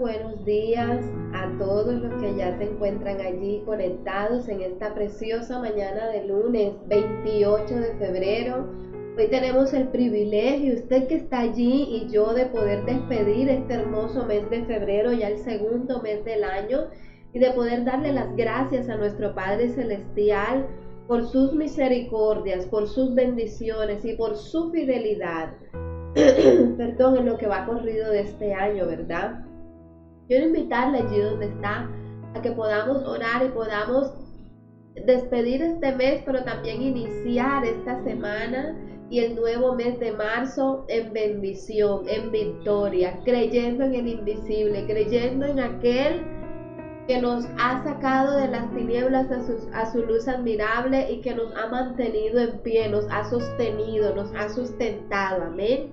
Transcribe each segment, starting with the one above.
buenos días a todos los que ya se encuentran allí conectados en esta preciosa mañana de lunes 28 de febrero. Hoy tenemos el privilegio, usted que está allí y yo, de poder despedir este hermoso mes de febrero, ya el segundo mes del año, y de poder darle las gracias a nuestro Padre Celestial por sus misericordias, por sus bendiciones y por su fidelidad. Perdón, en lo que va corrido de este año, ¿verdad? Quiero invitarle allí donde está a que podamos orar y podamos despedir este mes, pero también iniciar esta semana y el nuevo mes de marzo en bendición, en victoria, creyendo en el invisible, creyendo en aquel que nos ha sacado de las tinieblas a su luz admirable y que nos ha mantenido en pie, nos ha sostenido, nos ha sustentado. Amén.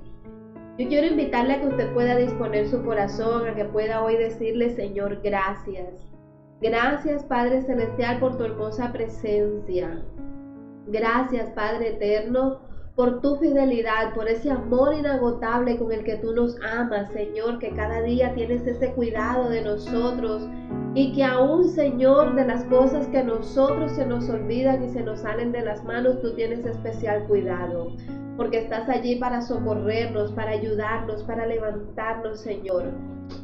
Yo quiero invitarle a que usted pueda disponer su corazón, a que pueda hoy decirle: Señor, gracias. Gracias, Padre Celestial, por tu hermosa presencia. Gracias, Padre Eterno, por tu fidelidad, por ese amor inagotable con el que tú nos amas, Señor, que cada día tienes ese cuidado de nosotros y que aún, Señor, de las cosas que a nosotros se nos olvidan y se nos salen de las manos, tú tienes especial cuidado, porque estás allí para socorrernos, para ayudarnos, para levantarnos, Señor.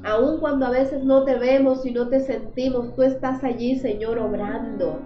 Aun cuando a veces no te vemos y no te sentimos, tú estás allí, Señor, obrando.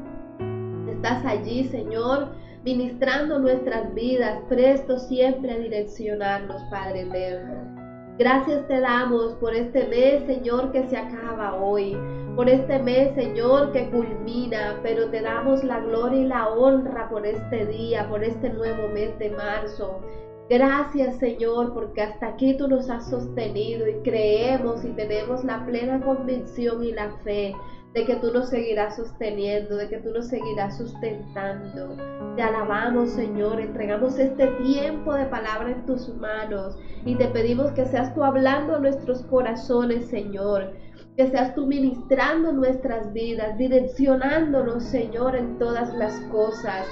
Estás allí, Señor, ministrando nuestras vidas, presto siempre a direccionarnos, Padre eterno. Gracias te damos por este mes, Señor, que se acaba hoy, por este mes, Señor, que culmina, pero te damos la gloria y la honra por este día, por este nuevo mes de marzo. Gracias, Señor, porque hasta aquí tú nos has sostenido y creemos y tenemos la plena convicción y la fe de que tú nos seguirás sosteniendo, de que tú nos seguirás sustentando. Te alabamos, Señor, entregamos este tiempo de palabra en tus manos y te pedimos que seas tú hablando a nuestros corazones, Señor, que seas tú ministrando nuestras vidas, direccionándonos, Señor, en todas las cosas.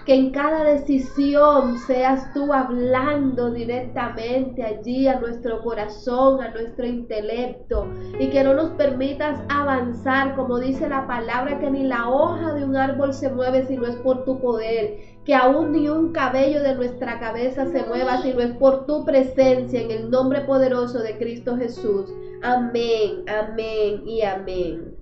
Que en cada decisión seas tú hablando directamente allí a nuestro corazón, a nuestro intelecto, y que no nos permitas avanzar, como dice la palabra, que ni la hoja de un árbol se mueve si no es por tu poder, que aún ni un cabello de nuestra cabeza se mueva si no es por tu presencia, en el nombre poderoso de Cristo Jesús. Amén, amén y amén.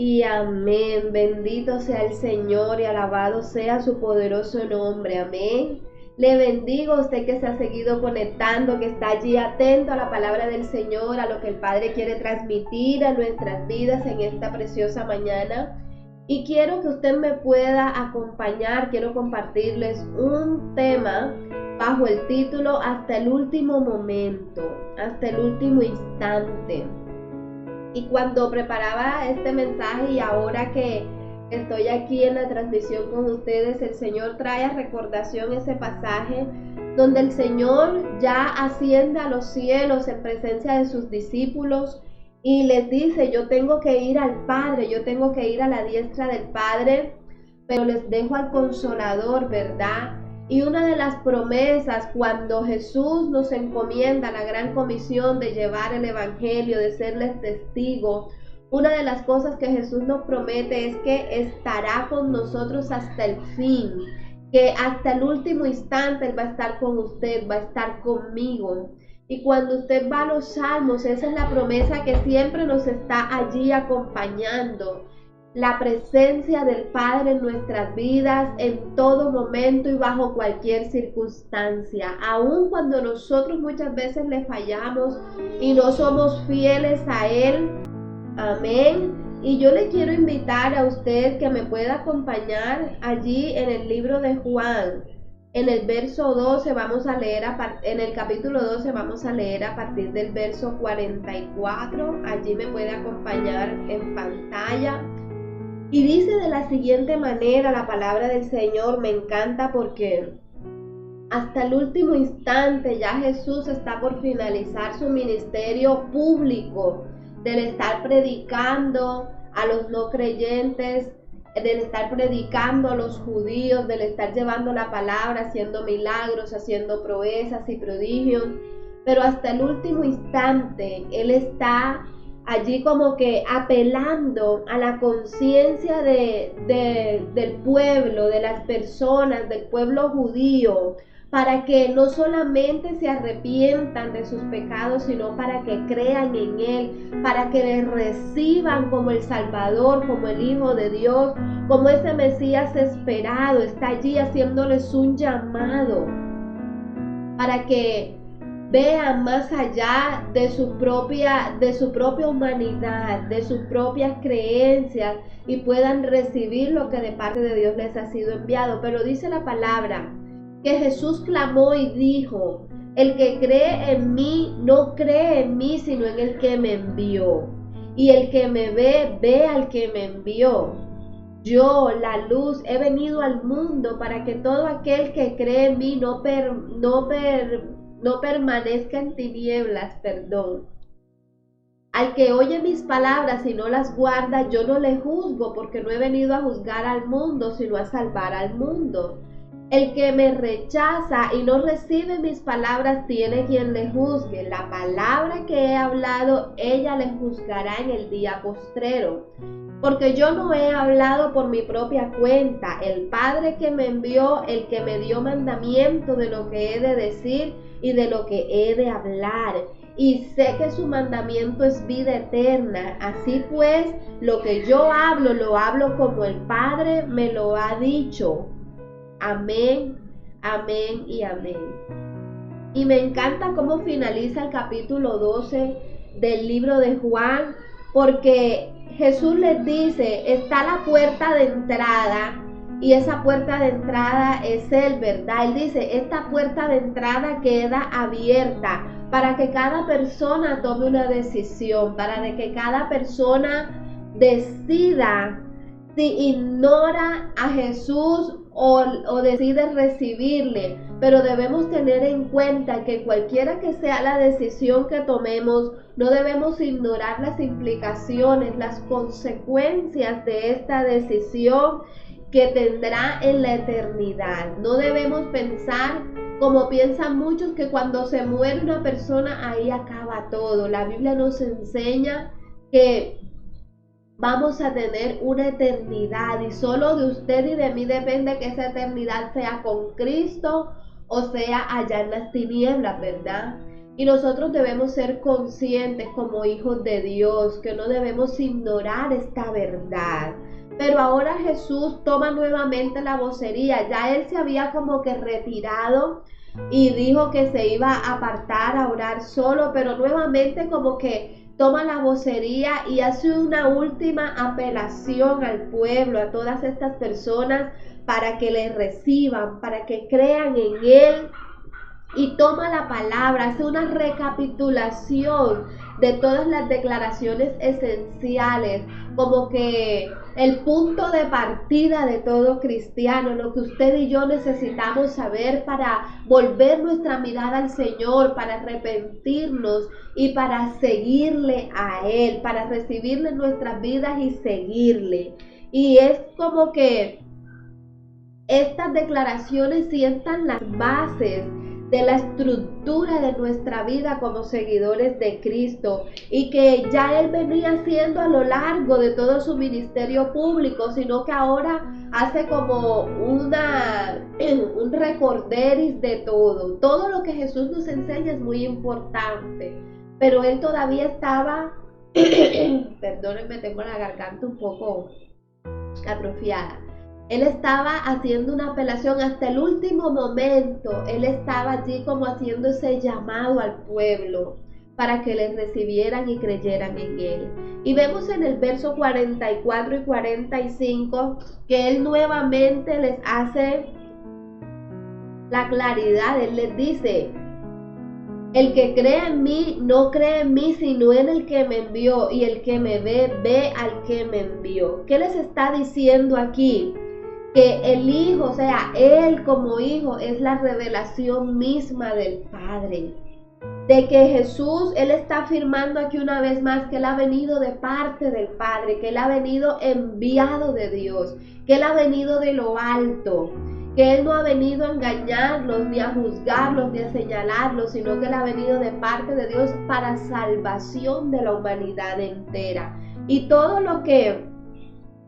Y amén, bendito sea el Señor y alabado sea su poderoso nombre, amén. Le bendigo a usted que se ha seguido conectando, que está allí atento a la palabra del Señor, a lo que el Padre quiere transmitir a nuestras vidas en esta preciosa mañana. Y quiero que usted me pueda acompañar, quiero compartirles un tema bajo el título Hasta el último momento, hasta el último instante. Y cuando preparaba este mensaje y ahora que estoy aquí en la transmisión con ustedes, el Señor trae a recordación ese pasaje donde el Señor ya asciende a los cielos en presencia de sus discípulos y les dice: yo tengo que ir al Padre, yo tengo que ir a la diestra del Padre, pero les dejo al Consolador, ¿verdad? Y una de las promesas cuando Jesús nos encomienda la gran comisión de llevar el evangelio, de serles testigos, una de las cosas que Jesús nos promete es que estará con nosotros hasta el fin, que hasta el último instante Él va a estar con usted, va a estar conmigo. Y cuando usted va a los salmos, esa es la promesa que siempre nos está allí acompañando. La presencia del Padre en nuestras vidas en todo momento y bajo cualquier circunstancia, aun cuando nosotros muchas veces le fallamos y no somos fieles a Él. Amén. Y yo le quiero invitar a usted que me pueda acompañar allí en el libro de Juan. En el verso 12 vamos a leer, en el capítulo 12 vamos a leer a partir del verso 44. Allí me puede acompañar en pantalla. Y dice de la siguiente manera la palabra del Señor, me encanta porque hasta el último instante ya Jesús está por finalizar su ministerio público, del estar predicando a los no creyentes, del estar predicando a los judíos, del estar llevando la palabra, haciendo milagros, haciendo proezas y prodigios. Pero hasta el último instante Él está allí como que apelando a la conciencia del pueblo, de las personas, del pueblo judío, para que no solamente se arrepientan de sus pecados, sino para que crean en Él, para que le reciban como el Salvador, como el Hijo de Dios, como ese Mesías esperado. Está allí haciéndoles un llamado para que vean más allá de su propia humanidad, de sus propias creencias, y puedan recibir lo que de parte de Dios les ha sido enviado. Pero dice la palabra que Jesús clamó y dijo: el que cree en mí no cree en mí, sino en el que me envió. Y el que me ve, ve al que me envió. Yo, la luz, he venido al mundo para que todo aquel que cree en mí no permanezca en tinieblas, Al que oye mis palabras y no las guarda, yo no le juzgo, porque no he venido a juzgar al mundo, sino a salvar al mundo. El que me rechaza y no recibe mis palabras tiene quien le juzgue. La palabra que he hablado, ella le juzgará en el día postrero. Porque yo no he hablado por mi propia cuenta. El Padre que me envió, el que me dio mandamiento de lo que he de decir y de lo que he de hablar. Y sé que su mandamiento es vida eterna. Así pues, lo que yo hablo, lo hablo como el Padre me lo ha dicho. Amén, amén y amén. Y me encanta cómo finaliza el capítulo 12 del libro de Juan, porque Jesús les dice: está la puerta de entrada, y esa puerta de entrada es Él, ¿verdad? Él dice: esta puerta de entrada queda abierta para que cada persona tome una decisión, para que cada persona decida si ignora a Jesús o decide recibirle. Pero debemos tener en cuenta que cualquiera que sea la decisión que tomemos, no debemos ignorar las implicaciones, las consecuencias de esta decisión que tendrá en la eternidad. No debemos pensar como piensan muchos, que cuando se muere una persona ahí acaba todo. La Biblia nos enseña que vamos a tener una eternidad, y solo de usted y de mí depende que esa eternidad sea con Cristo o sea allá en las tinieblas, ¿verdad? Y nosotros debemos ser conscientes como hijos de Dios, que no debemos ignorar esta verdad. Pero ahora Jesús toma nuevamente la vocería. Ya Él se había como que retirado y dijo que se iba a apartar a orar solo, pero nuevamente como que toma la vocería y hace una última apelación al pueblo, a todas estas personas, para que le reciban, para que crean en Él. Y toma la palabra, hace una recapitulación de todas las declaraciones esenciales, como que el punto de partida de todo cristiano, lo que usted y yo necesitamos saber para volver nuestra mirada al Señor, para arrepentirnos y para seguirle a Él, para recibirle en nuestras vidas y seguirle. Y es como que estas declaraciones sientan las bases de la estructura de nuestra vida como seguidores de Cristo, y que ya Él venía haciendo a lo largo de todo su ministerio público, sino que ahora hace como un recorderis de todo lo que Jesús nos enseña es muy importante, pero Él todavía estaba perdónenme, tengo la garganta un poco atrofiada. Él estaba haciendo una apelación hasta el último momento. Él estaba allí como haciendo ese llamado al pueblo para que le recibieran y creyeran en Él. Y vemos en el verso 44 y 45 que Él nuevamente les hace la claridad. Él les dice: el que cree en mí no cree en mí, sino en el que me envió, y el que me ve, ve al que me envió. ¿Qué les está diciendo aquí? Que el Hijo, o sea, Él como Hijo, es la revelación misma del Padre. De que Jesús, Él está afirmando aquí una vez más que Él ha venido de parte del Padre, que Él ha venido enviado de Dios, que Él ha venido de lo alto, que Él no ha venido a engañarlos, ni a juzgarlos, ni a señalarlos, sino que Él ha venido de parte de Dios para salvación de la humanidad entera. Y todo lo que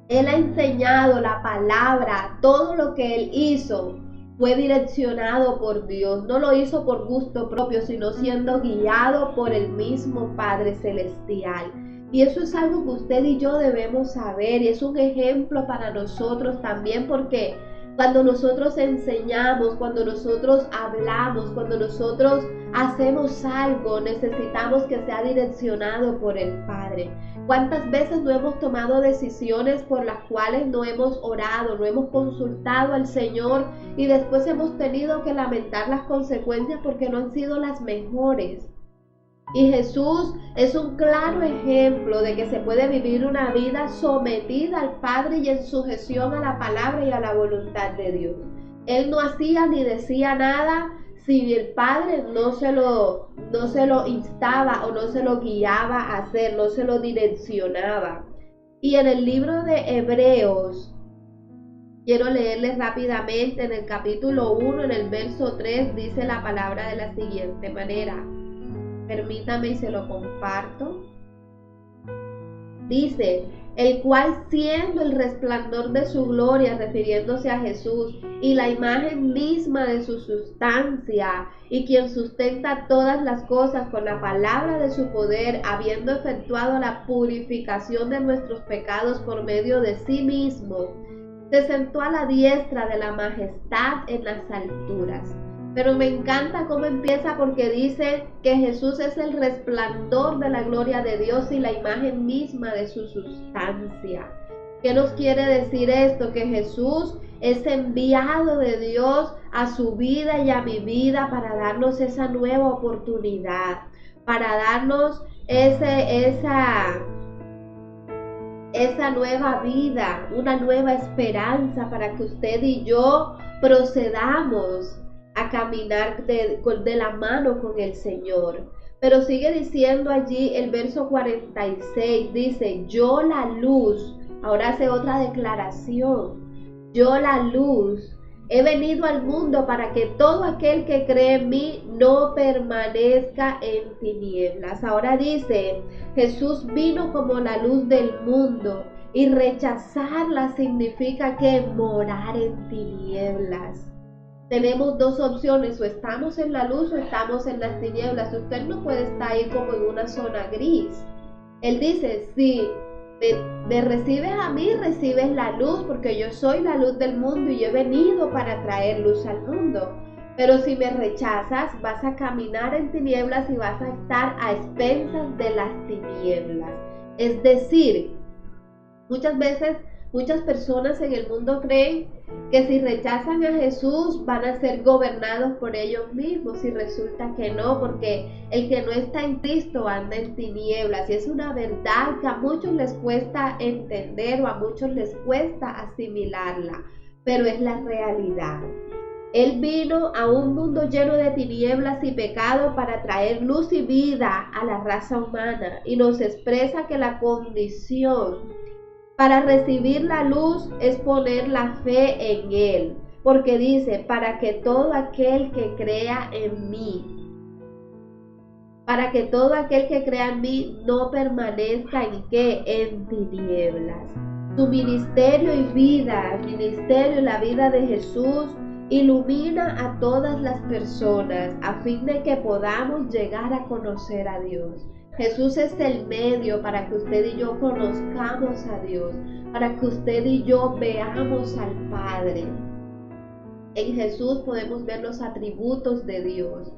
Él ha enseñado, la palabra, todo lo que Él hizo, fue direccionado por Dios. No lo hizo por gusto propio, sino siendo guiado por el mismo Padre Celestial. Y eso es algo que usted y yo debemos saber, y es un ejemplo para nosotros también, porque cuando nosotros enseñamos, cuando nosotros hablamos, cuando nosotros hacemos algo, necesitamos que sea direccionado por el Padre. ¿Cuántas veces no hemos tomado decisiones por las cuales no hemos orado, no hemos consultado al Señor y después hemos tenido que lamentar las consecuencias porque no han sido las mejores? Y Jesús es un claro ejemplo de que se puede vivir una vida sometida al Padre y en sujeción a la palabra y a la voluntad de Dios. Él no hacía ni decía nada si el Padre no se lo instaba o no se lo guiaba a hacer, no se lo direccionaba. Y en el libro de Hebreos, quiero leerles rápidamente, en el capítulo 1, en el verso 3, dice la palabra de la siguiente manera. Permítame y se lo comparto. Dice, el cual siendo el resplandor de su gloria, refiriéndose a Jesús, y la imagen misma de su sustancia, y quien sustenta todas las cosas con la palabra de su poder, habiendo efectuado la purificación de nuestros pecados por medio de sí mismo, se sentó a la diestra de la majestad en las alturas. Pero me encanta cómo empieza, porque dice que Jesús es el resplandor de la gloria de Dios y la imagen misma de su sustancia. ¿Qué nos quiere decir esto? Que Jesús es enviado de Dios a su vida y a mi vida para darnos esa nueva oportunidad, para darnos esa nueva vida, una nueva esperanza, para que usted y yo procedamos a caminar de la mano con el Señor. Pero sigue diciendo allí el verso 46, dice, yo la luz, ahora hace otra declaración, yo la luz, he venido al mundo para que todo aquel que cree en mí no permanezca en tinieblas. Ahora dice, Jesús vino como la luz del mundo, y rechazarla significa que morar en tinieblas. Tenemos dos opciones, o estamos en la luz o estamos en las tinieblas. Usted no puede estar ahí como en una zona gris. Él dice, si me recibes a mí, recibes la luz, porque yo soy la luz del mundo y he venido para traer luz al mundo. Pero si me rechazas, vas a caminar en tinieblas y vas a estar a expensas de las tinieblas. Es decir, muchas veces muchas personas en el mundo creen que si rechazan a Jesús van a ser gobernados por ellos mismos, y resulta que no, porque el que no está en Cristo anda en tinieblas. Y es una verdad que a muchos les cuesta entender o a muchos les cuesta asimilarla, pero es la realidad. Él vino a un mundo lleno de tinieblas y pecado para traer luz y vida a la raza humana, y nos expresa que la condición para recibir la luz es poner la fe en Él, porque dice, para que todo aquel que crea en mí, para que todo aquel que crea en mí no permanezca en qué, en tinieblas. Su ministerio y vida, el ministerio y la vida de Jesús ilumina a todas las personas a fin de que podamos llegar a conocer a Dios. Jesús es el medio para que usted y yo conozcamos a Dios, para que usted y yo veamos al Padre. En Jesús podemos ver los atributos de Dios,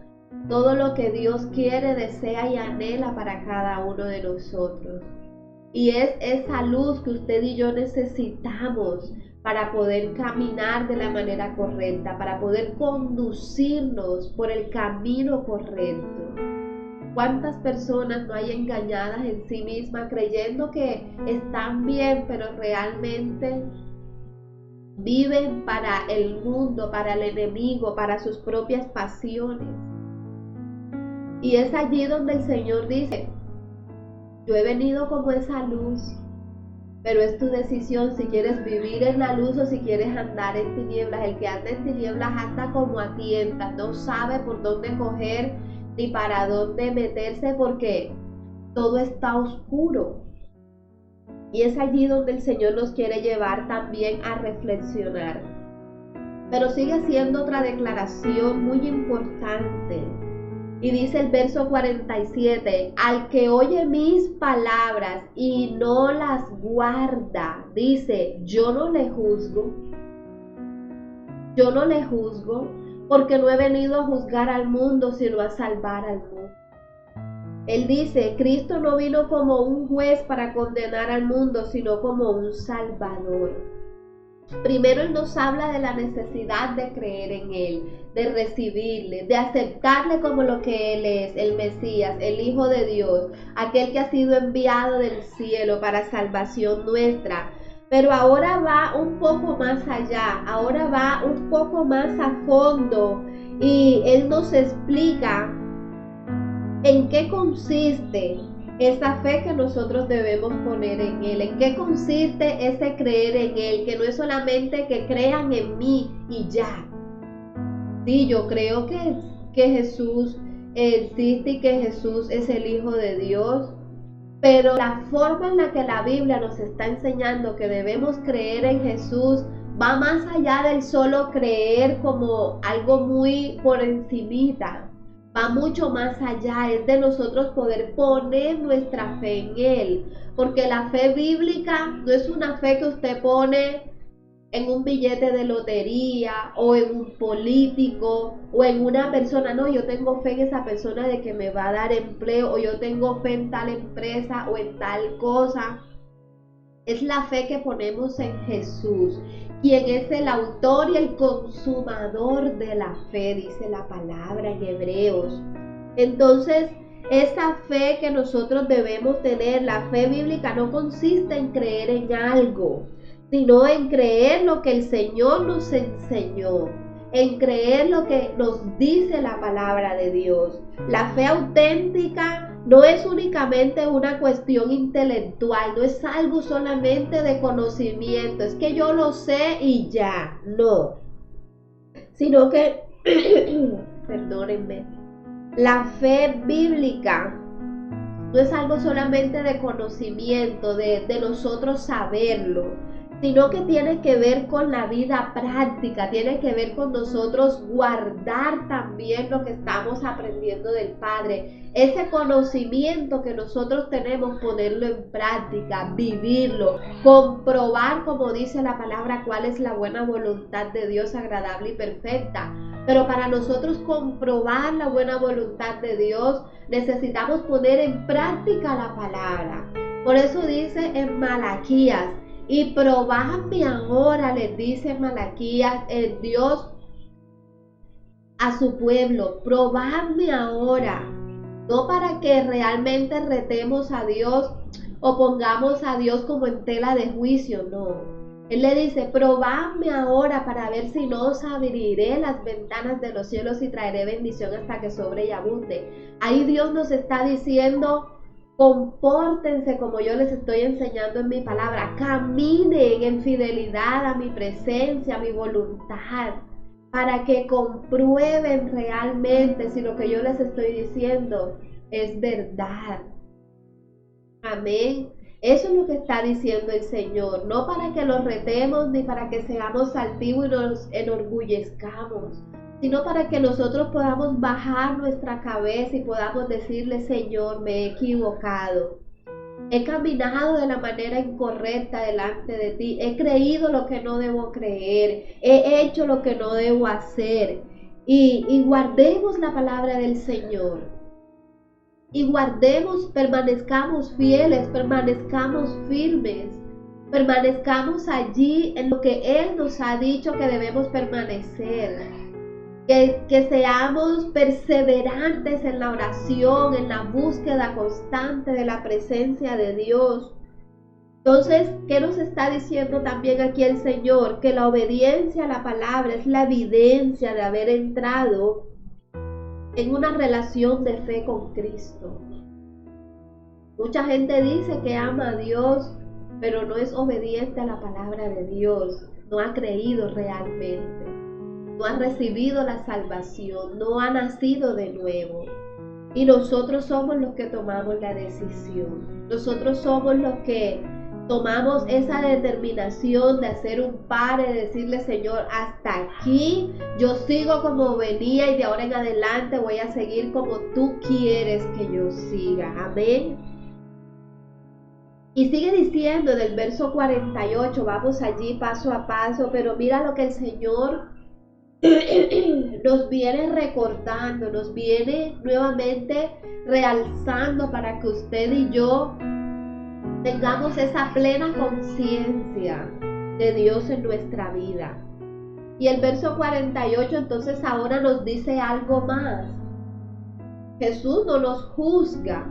todo lo que Dios quiere, desea y anhela para cada uno de nosotros. Y es esa luz que usted y yo necesitamos para poder caminar de la manera correcta, para poder conducirnos por el camino correcto. ¿Cuántas personas no hay engañadas en sí mismas creyendo que están bien, pero realmente viven para el mundo, para el enemigo, para sus propias pasiones? Y es allí donde el Señor dice, yo he venido como esa luz, pero es tu decisión si quieres vivir en la luz o si quieres andar en tinieblas. El que anda en tinieblas anda como a tientas, no sabe por dónde coger ni para dónde meterse porque todo está oscuro. Y es allí donde el Señor nos quiere llevar también a reflexionar. Pero sigue haciendo otra declaración muy importante. Y dice el verso 47, al que oye mis palabras y no las guarda, dice, yo no le juzgo, porque no he venido a juzgar al mundo, sino a salvar al mundo. Él dice, Cristo no vino como un juez para condenar al mundo, sino como un salvador. Primero Él nos habla de la necesidad de creer en Él, de recibirle, de aceptarle como lo que Él es, el Mesías, el Hijo de Dios, aquel que ha sido enviado del cielo para salvación nuestra. Pero ahora va un poco más allá, ahora va un poco más a fondo y Él nos explica en qué consiste esa fe que nosotros debemos poner en Él, en qué consiste ese creer en Él, que no es solamente que crean en mí y ya. Sí, yo creo que Jesús existe y que Jesús es el Hijo de Dios, pero la forma en la que la Biblia nos está enseñando que debemos creer en Jesús va más allá del solo creer como algo muy por encimita. Va mucho más allá, es de nosotros poder poner nuestra fe en Él, porque la fe bíblica no es una fe que usted pone en un billete de lotería o en un político o en una persona. No, yo tengo fe en esa persona de que me va a dar empleo, o yo tengo fe en tal empresa o en tal cosa. Es la fe que ponemos en Jesús, quien es el autor y el consumador de la fe, dice la palabra en Hebreos. Entonces, esa fe que nosotros debemos tener, la fe bíblica, no consiste en creer en algo, sino en creer lo que el Señor nos enseñó, en creer lo que nos dice la palabra de Dios. La fe auténtica no es únicamente una cuestión intelectual, no es algo solamente de conocimiento, es que yo lo sé y ya, no. Sino que, perdónenme, la fe bíblica no es algo solamente de conocimiento, de nosotros saberlo, sino que tiene que ver con la vida práctica, tiene que ver con nosotros guardar también lo que estamos aprendiendo del Padre. Ese conocimiento que nosotros tenemos, ponerlo en práctica, vivirlo, comprobar, como dice la palabra, cuál es la buena voluntad de Dios, agradable y perfecta. Pero para nosotros comprobar la buena voluntad de Dios, necesitamos poner en práctica la palabra. Por eso dice en Malaquías, y probadme ahora, les dice Malaquías, el Dios a su pueblo, probadme ahora, no para que realmente retemos a Dios o pongamos a Dios como en tela de juicio, no. Él le dice, probadme ahora para ver si no os abriré las ventanas de los cielos y traeré bendición hasta que sobre y abunde. Ahí Dios nos está diciendo, compórtense como yo les estoy enseñando en mi palabra, caminen en fidelidad a mi presencia, a mi voluntad, para que comprueben realmente si lo que yo les estoy diciendo es verdad. Amén. Eso es lo que está diciendo el Señor, no para que los retemos ni para que seamos altivos y nos enorgullezcamos, sino para que nosotros podamos bajar nuestra cabeza y podamos decirle, Señor, me he equivocado. He caminado de la manera incorrecta delante de ti. He creído lo que no debo creer. He hecho lo que no debo hacer. Y guardemos la palabra del Señor. Y guardemos, permanezcamos fieles, permanezcamos firmes. Permanezcamos allí en lo que Él nos ha dicho que debemos permanecer. Que seamos perseverantes en la oración, en la búsqueda constante de la presencia de Dios. Entonces, ¿qué nos está diciendo también aquí el Señor? Que la obediencia a la palabra es la evidencia de haber entrado en una relación de fe con Cristo. Mucha gente dice que ama a Dios, pero no es obediente a la palabra de Dios, no ha creído realmente, no ha recibido la salvación, no ha nacido de nuevo. Y nosotros somos los que tomamos la decisión. Nosotros somos los que tomamos esa determinación de hacer un pare, de decirle, Señor, hasta aquí, yo sigo como venía y de ahora en adelante voy a seguir como tú quieres que yo siga. Amén. Y sigue diciendo del verso 48, vamos allí paso a paso, pero mira lo que el Señor nos viene recordando, nos viene nuevamente realzando para que usted y yo tengamos esa plena conciencia de Dios en nuestra vida. Y el verso 48 entonces ahora nos dice algo más. Jesús no nos juzga,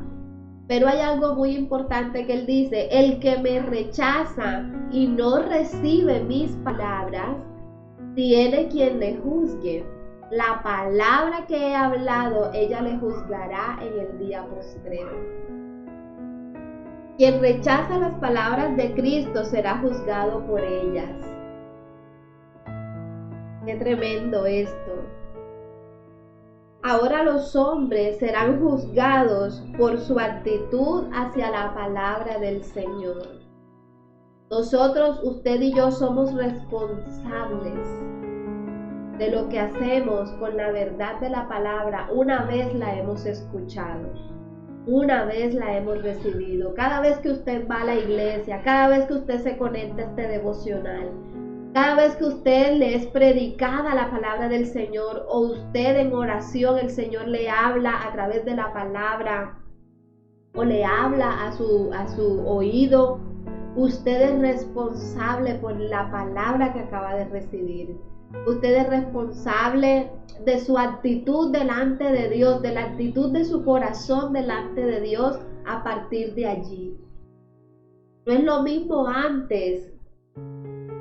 pero hay algo muy importante que Él dice: el que me rechaza y no recibe mis palabras, tiene quien le juzgue. La palabra que he hablado, ella le juzgará en el día postrero. Quien rechaza las palabras de Cristo será juzgado por ellas. Qué tremendo esto. Ahora los hombres serán juzgados por su actitud hacia la palabra del Señor. Nosotros, usted y yo, somos responsables de lo que hacemos con la verdad de la palabra una vez la hemos escuchado, una vez la hemos recibido. Cada vez que usted va a la iglesia, cada vez que usted se conecta a este devocional, cada vez que usted le es predicada la palabra del Señor, o usted en oración el Señor le habla a través de la palabra, o le habla a su oído, usted es responsable por la palabra que acaba de recibir. Usted es responsable de su actitud delante de Dios, de la actitud de su corazón delante de Dios a partir de allí. No es lo mismo antes,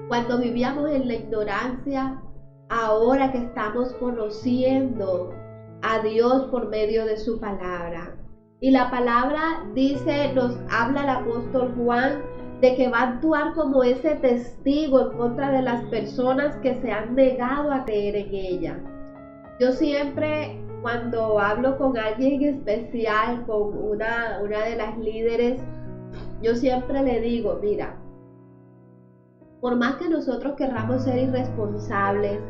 cuando vivíamos en la ignorancia, ahora que estamos conociendo a Dios por medio de su palabra. Y la palabra dice, nos habla el apóstol Juan, de que va a actuar como ese testigo en contra de las personas que se han negado a creer en ella. Yo siempre, cuando hablo con alguien especial, con una de las líderes, yo siempre le digo, mira, por más que nosotros querramos ser irresponsables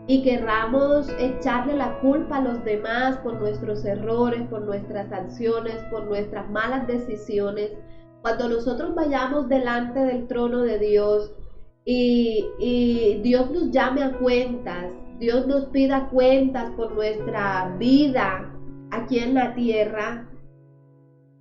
y querramos echarle la culpa a los demás por nuestros errores, por nuestras acciones, por nuestras malas decisiones, cuando nosotros vayamos delante del trono de Dios y Dios nos llame a cuentas, Dios nos pida cuentas por nuestra vida aquí en la tierra,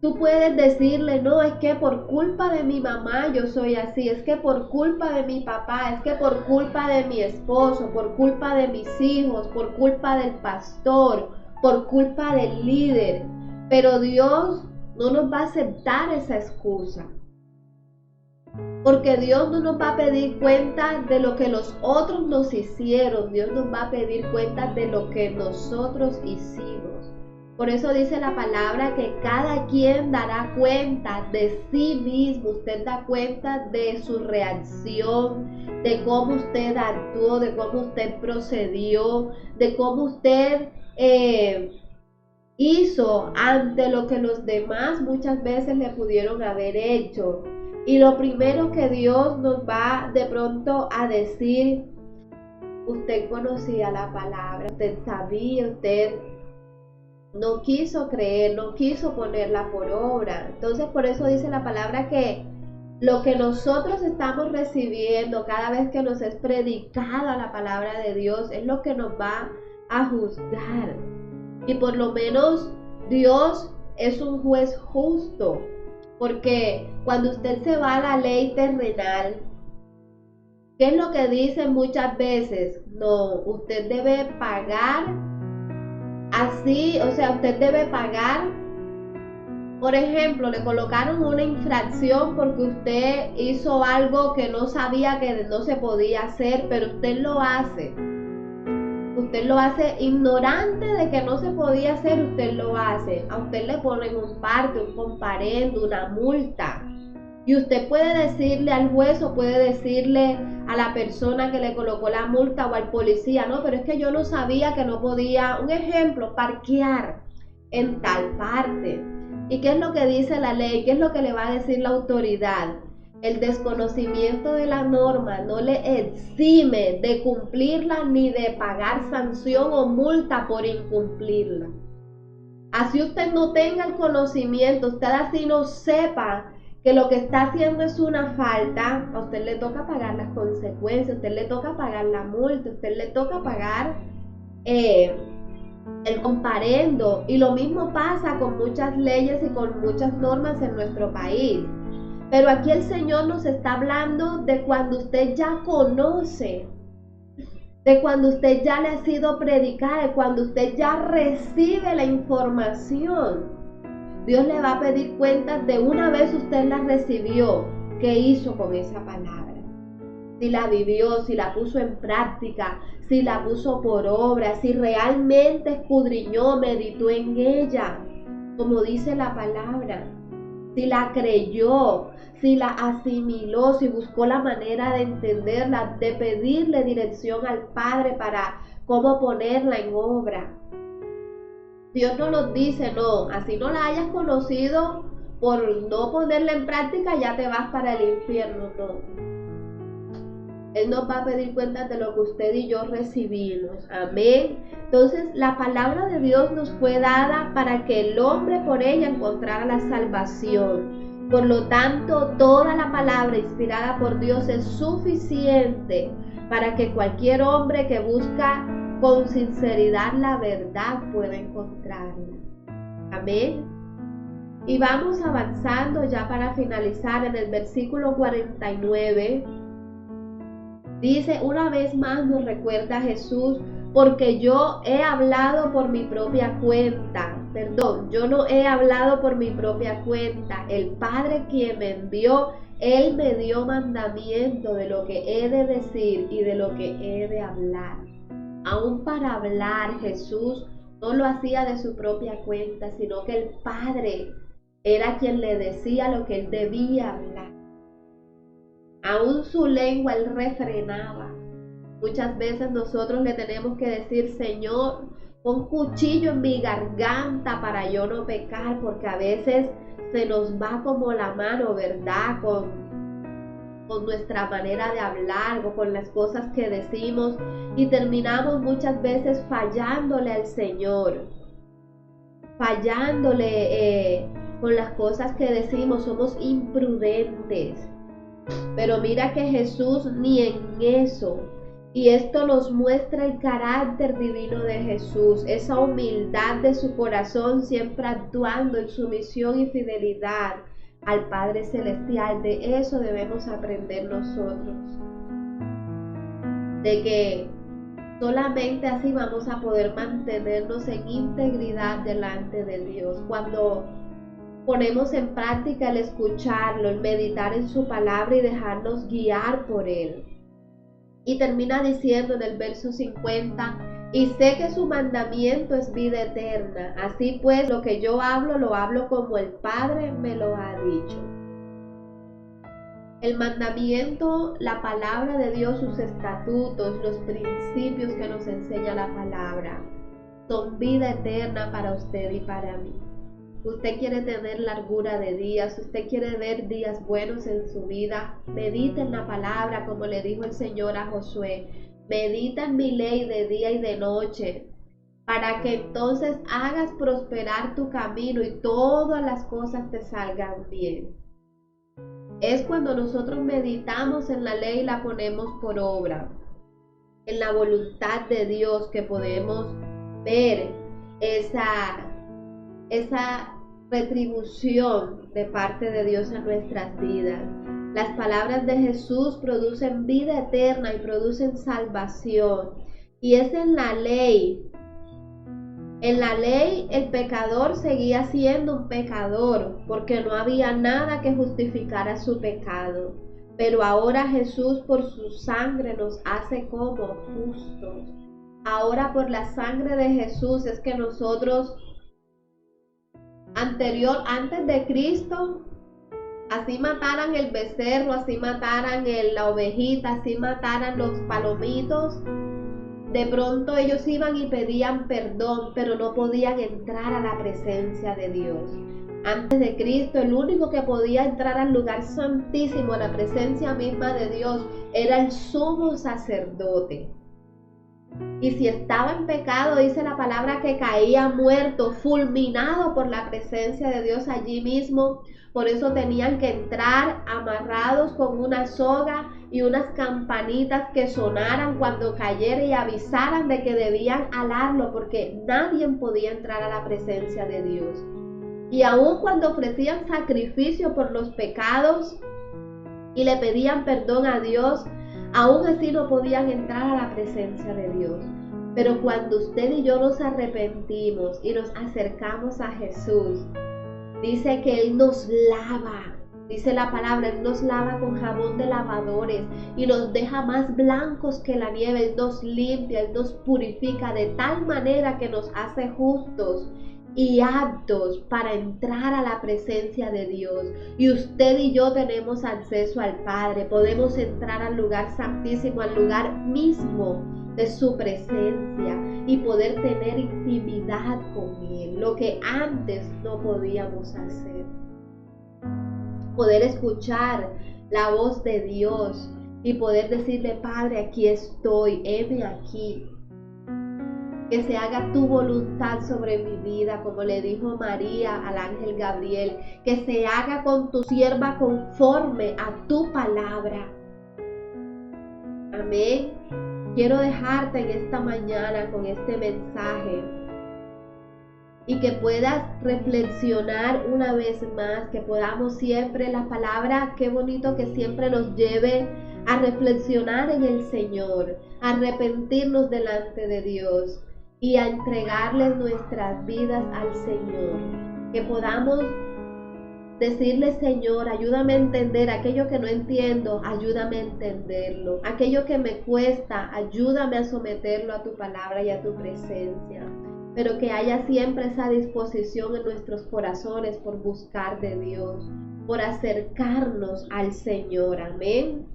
tú puedes decirle, no, es que por culpa de mi mamá yo soy así, es que por culpa de mi papá, es que por culpa de mi esposo, por culpa de mis hijos, por culpa del pastor, por culpa del líder. Pero Dios no nos va a aceptar esa excusa, porque Dios no nos va a pedir cuentas de lo que los otros nos hicieron. Dios nos va a pedir cuentas de lo que nosotros hicimos. Por eso dice la palabra que cada quien dará cuenta de sí mismo. Usted da cuenta de su reacción, de cómo usted actuó, de cómo usted procedió, de cómo usted hizo ante lo que los demás muchas veces le pudieron haber hecho. Y lo primero que Dios nos va de pronto a decir, usted conocía la palabra, usted sabía, usted no quiso creer, no quiso ponerla por obra. Entonces por eso dice la palabra que lo que nosotros estamos recibiendo cada vez que nos es predicada la palabra de Dios es lo que nos va a juzgar. Y por lo menos Dios es un juez justo, porque cuando usted se va a la ley terrenal, ¿qué es lo que dicen muchas veces? No, usted debe pagar así, o sea, usted debe pagar. Por ejemplo, le colocaron una infracción porque usted hizo algo que no sabía que no se podía hacer, pero usted lo hace. Usted lo hace ignorante de que no se podía hacer, usted lo hace. A usted le ponen un parte, un comparendo, una multa. Y usted puede decirle al juez o puede decirle a la persona que le colocó la multa o al policía, no, pero es que yo no sabía que no podía, un ejemplo, parquear en tal parte. ¿Y qué es lo que dice la ley? ¿Qué es lo que le va a decir la autoridad? El desconocimiento de la norma no le exime de cumplirla ni de pagar sanción o multa por incumplirla. Así usted no tenga el conocimiento, usted así no sepa que lo que está haciendo es una falta, a usted le toca pagar las consecuencias, a usted le toca pagar la multa, a usted le toca pagar el comparendo. Y lo mismo pasa con muchas leyes y con muchas normas en nuestro país. Pero aquí el Señor nos está hablando de cuando usted ya conoce, de cuando usted ya le ha sido predicada, de cuando usted ya recibe la información. Dios le va a pedir cuentas de una vez usted la recibió, qué hizo con esa palabra. Si la vivió, si la puso en práctica, si la puso por obra, si realmente escudriñó, meditó en ella, como dice la palabra. Si la creyó, si la asimiló, si buscó la manera de entenderla, de pedirle dirección al Padre para cómo ponerla en obra. Dios no nos dice, no, así no la hayas conocido, por no ponerla en práctica ya te vas para el infierno, no. Él nos va a pedir cuentas de lo que usted y yo recibimos, amén. Entonces la palabra de Dios nos fue dada para que el hombre por ella encontrara la salvación. Por lo tanto, toda la palabra inspirada por Dios es suficiente para que cualquier hombre que busca con sinceridad la verdad pueda encontrarla. Amén. Y vamos avanzando ya para finalizar en el versículo 49. Dice, una vez más nos recuerda Jesús, porque yo he hablado por mi propia cuenta. Perdón, yo no he hablado por mi propia cuenta. El Padre quien me envió, Él me dio mandamiento de lo que he de decir y de lo que he de hablar. Aún para hablar, Jesús no lo hacía de su propia cuenta, sino que el Padre era quien le decía lo que Él debía hablar. Aún su lengua Él refrenaba. Muchas veces nosotros le tenemos que decir, Señor, pon cuchillo en mi garganta para yo no pecar, porque a veces se nos va como la mano, ¿verdad? Con nuestra manera de hablar o con las cosas que decimos y terminamos muchas veces fallándole al Señor, fallándole con las cosas que decimos, somos imprudentes. Pero mira que Jesús ni en eso, y esto nos muestra el carácter divino de Jesús, esa humildad de su corazón, siempre actuando en sumisión y fidelidad al Padre Celestial. De eso debemos aprender nosotros, de que solamente así vamos a poder mantenernos en integridad delante de Dios. Cuando ponemos en práctica el escucharlo, el meditar en su palabra y dejarnos guiar por Él. Y termina diciendo en el verso 50, y sé que su mandamiento es vida eterna. Así pues, lo que yo hablo, lo hablo como el Padre me lo ha dicho. El mandamiento, la palabra de Dios, sus estatutos, los principios que nos enseña la palabra, son vida eterna para usted y para mí. Usted quiere tener largura de días, usted quiere ver días buenos en su vida, medita en la palabra como le dijo el Señor a Josué, medita en mi ley de día y de noche, para que entonces hagas prosperar tu camino y todas las cosas te salgan bien. Es cuando nosotros meditamos en la ley y la ponemos por obra, en la voluntad de Dios, que podemos ver esa retribución de parte de Dios en nuestras vidas. Las palabras de Jesús producen vida eterna y producen salvación. Y es en la ley. En la ley el pecador seguía siendo un pecador porque no había nada que justificara su pecado. Pero ahora Jesús por su sangre nos hace como justos. Ahora por la sangre de Jesús es que nosotros antes de Cristo, Así mataran el becerro, así mataran la ovejita, así mataran los palomitos, de pronto ellos iban y pedían perdón, pero no podían entrar a la presencia de Dios. Antes de Cristo, el único que podía entrar al lugar santísimo, a la presencia misma de Dios, era el sumo sacerdote. Y si estaba en pecado, dice la palabra que caía muerto, fulminado por la presencia de Dios allí mismo. Por eso tenían que entrar amarrados con una soga y unas campanitas que sonaran cuando cayera y avisaran de que debían alarlo, porque nadie podía entrar a la presencia de Dios. Y aun cuando ofrecían sacrificio por los pecados y le pedían perdón a Dios, aún así no podían entrar a la presencia de Dios. Pero cuando usted y yo nos arrepentimos y nos acercamos a Jesús, dice que Él nos lava. Dice la palabra, Él nos lava con jabón de lavadores y nos deja más blancos que la nieve. Él nos limpia, Él nos purifica de tal manera que nos hace justos y aptos para entrar a la presencia de Dios. Y usted y yo tenemos acceso al Padre, podemos entrar al lugar santísimo, al lugar mismo de su presencia y poder tener intimidad con Él, lo que antes no podíamos hacer. Poder escuchar la voz de Dios y poder decirle, Padre, aquí estoy, heme aquí. Que se haga tu voluntad sobre mi vida, como le dijo María al ángel Gabriel, que se haga con tu sierva conforme a tu palabra. Amén. Quiero dejarte en esta mañana con este mensaje y que puedas reflexionar una vez más, que podamos siempre, la palabra, qué bonito que siempre nos lleve a reflexionar en el Señor, a arrepentirnos delante de Dios y a entregarles nuestras vidas al Señor. Que podamos decirle, Señor, ayúdame a entender aquello que no entiendo, ayúdame a entenderlo. Aquello que me cuesta, ayúdame a someterlo a tu palabra y a tu presencia. Pero que haya siempre esa disposición en nuestros corazones por buscar de Dios, por acercarnos al Señor. Amén.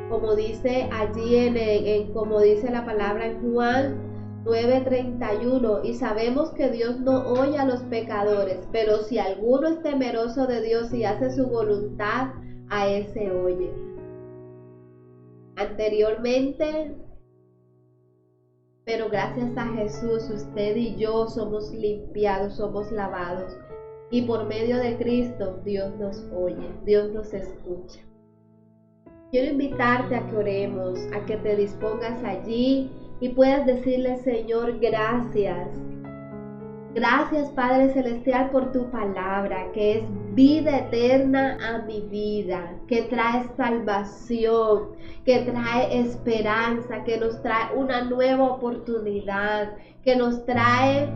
Como dice allí como dice la palabra en Juan 9:31, y sabemos que Dios no oye a los pecadores, pero si alguno es temeroso de Dios y hace su voluntad, a ese oye. Anteriormente, pero gracias a Jesús, usted y yo somos limpiados, somos lavados, y por medio de Cristo Dios nos oye, Dios nos escucha. Quiero invitarte a que oremos, a que te dispongas allí y puedas decirle, Señor, gracias. Gracias, Padre Celestial, por tu palabra, que es vida eterna a mi vida, que trae salvación, que trae esperanza, que nos trae una nueva oportunidad, que nos trae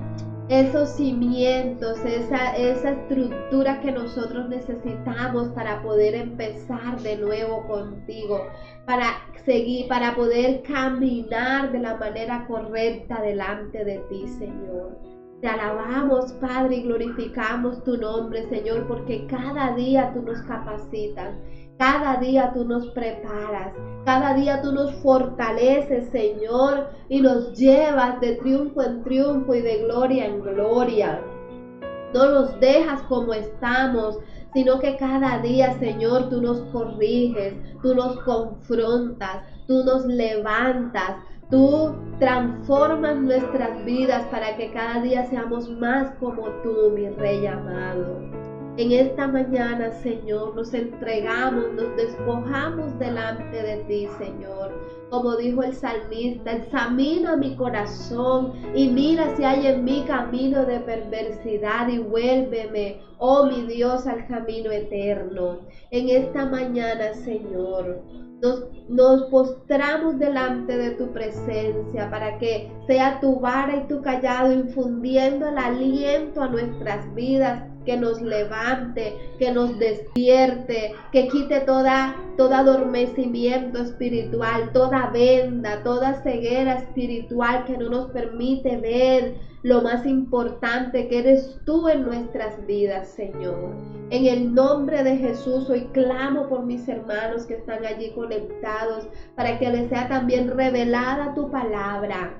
esos cimientos, esa estructura que nosotros necesitamos para poder empezar de nuevo contigo, para seguir, para poder caminar de la manera correcta delante de ti, Señor. Te alabamos, Padre, y glorificamos tu nombre, Señor, porque cada día tú nos capacitas, cada día tú nos preparas, cada día tú nos fortaleces, Señor, y nos llevas de triunfo en triunfo y de gloria en gloria. No nos dejas como estamos, sino que cada día, Señor, tú nos corriges, tú nos confrontas, tú nos levantas, tú transformas nuestras vidas para que cada día seamos más como tú, mi Rey amado. En esta mañana, Señor, nos entregamos, nos despojamos delante de ti, Señor. Como dijo el salmista, examina mi corazón y mira si hay en mí camino de perversidad y vuélveme, oh mi Dios, al camino eterno. En esta mañana, Señor, nos postramos delante de tu presencia para que sea tu vara y tu callado infundiendo el aliento a nuestras vidas que nos levante, que nos despierte, que quite todo adormecimiento espiritual, toda venda, toda ceguera espiritual que no nos permite ver lo más importante que eres tú en nuestras vidas, Señor. En el nombre de Jesús, hoy clamo por mis hermanos que están allí conectados para que les sea también revelada tu palabra.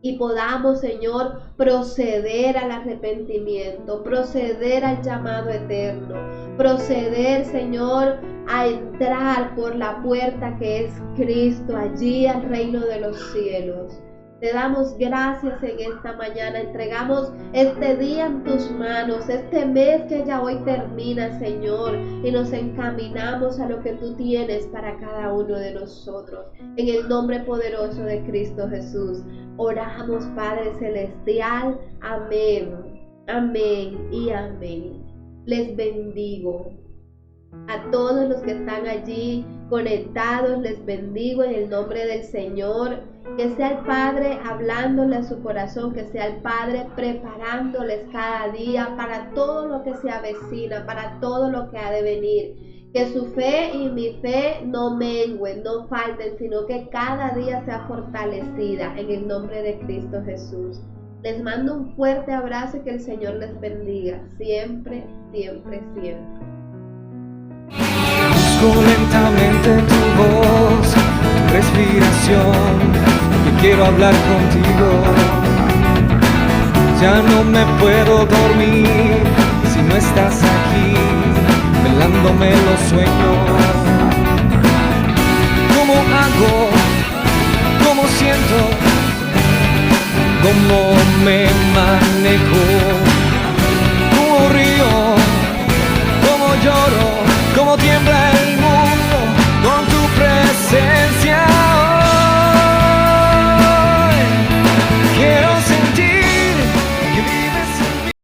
Y podamos, Señor, proceder al arrepentimiento, proceder al llamado eterno, proceder, Señor, a entrar por la puerta que es Cristo, allí al reino de los cielos. Te damos gracias en esta mañana, entregamos este día en tus manos, este mes que ya hoy termina, Señor, y nos encaminamos a lo que tú tienes para cada uno de nosotros. En el nombre poderoso de Cristo Jesús, oramos, Padre Celestial. Amén, amén y amén. Les bendigo. A todos los que están allí conectados, les bendigo en el nombre del Señor. Que sea el Padre hablándole a su corazón, que sea el Padre preparándoles cada día para todo lo que se avecina, para todo lo que ha de venir. Que su fe y mi fe no mengüen, no falten, sino que cada día sea fortalecida en el nombre de Cristo Jesús. Les mando un fuerte abrazo y que el Señor les bendiga siempre, siempre, siempre. Busco lentamente tu voz, tu respiración, y quiero hablar contigo. Ya no me puedo dormir si no estás aquí, velándome los sueños. ¿Cómo hago? ¿Cómo siento? ¿Cómo me manejo? ¿Cómo río? ¿Cómo lloro?